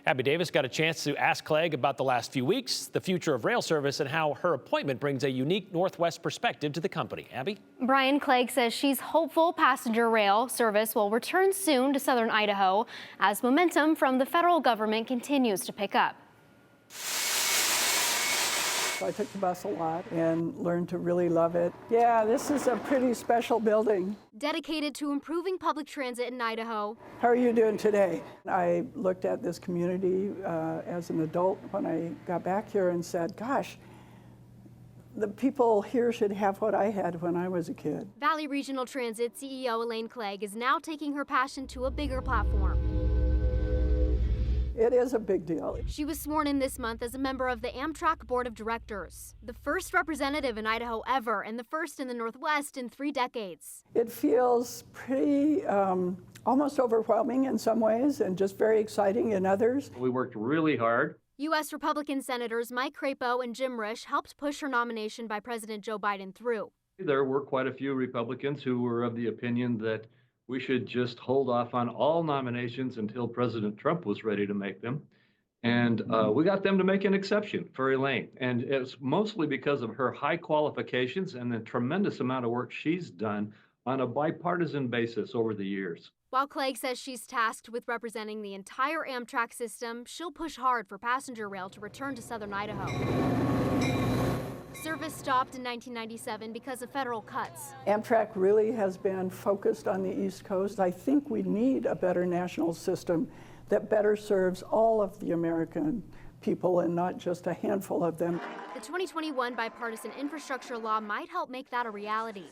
Abby Davis got a chance to ask Clegg about the last few weeks, the future of rail service, and how her appointment brings a unique Northwest perspective to the company. Abby? Brian Clegg says she's hopeful passenger rail service will return soon to southern Idaho as momentum from the federal government continues to pick up. I took the bus a lot and learned to really love it. Yeah, this is a pretty special building. Dedicated to improving public transit in Idaho. How are you doing today? I looked at this community as an adult when I got back here and said, gosh, the people here should have what I had when I was a kid. Valley Regional Transit CEO Elaine Clegg is now taking her passion to a bigger platform. It is a big deal. She was sworn in this month as a member of the Amtrak Board of Directors, the first representative in Idaho ever and the first in the Northwest in 3 decades. It feels pretty almost overwhelming in some ways and just very exciting in others. We worked really hard. U.S. Republican Senators Mike Crapo and Jim Risch helped push her nomination by President Joe Biden through. There were quite a few Republicans who were of the opinion that we should just hold off on all nominations until President Trump was ready to make them. And we got them to make an exception for Elaine. And it's mostly because of her high qualifications and the tremendous amount of work she's done on a bipartisan basis over the years. While Clegg says she's tasked with representing the entire Amtrak system, she'll push hard for passenger rail to return to southern Idaho. Service stopped in 1997 because of federal cuts. Amtrak really has been focused on the East Coast. I think we need a better national system that better serves all of the American people and not just a handful of them. The 2021 bipartisan infrastructure law might help make that a reality.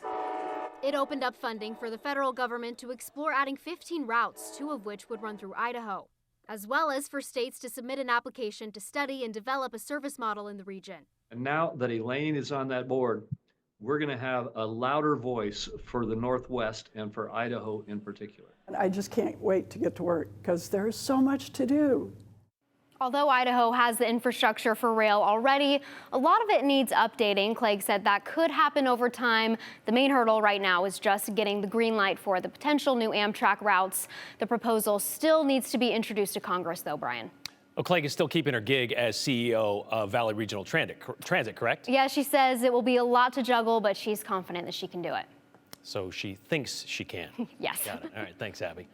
It opened up funding for the federal government to explore adding 15 routes, 2 of which would run through Idaho, as well as for states to submit an application to study and develop a service model in the region. And now that Elaine is on that board, we're going to have a louder voice for the Northwest and for Idaho in particular. And I just can't wait to get to work because there's so much to do. Although Idaho has the infrastructure for rail already, a lot of it needs updating. Clegg said that could happen over time. The main hurdle right now is just getting the green light for the potential new Amtrak routes. The proposal still needs to be introduced to Congress, though, Brian. Well, Clegg is still keeping her gig as CEO of Valley Regional Transit, correct? Yeah, she says it will be a lot to juggle, but she's confident that she can do it. So she thinks she can. Yes. Got it. All right, thanks, Abby.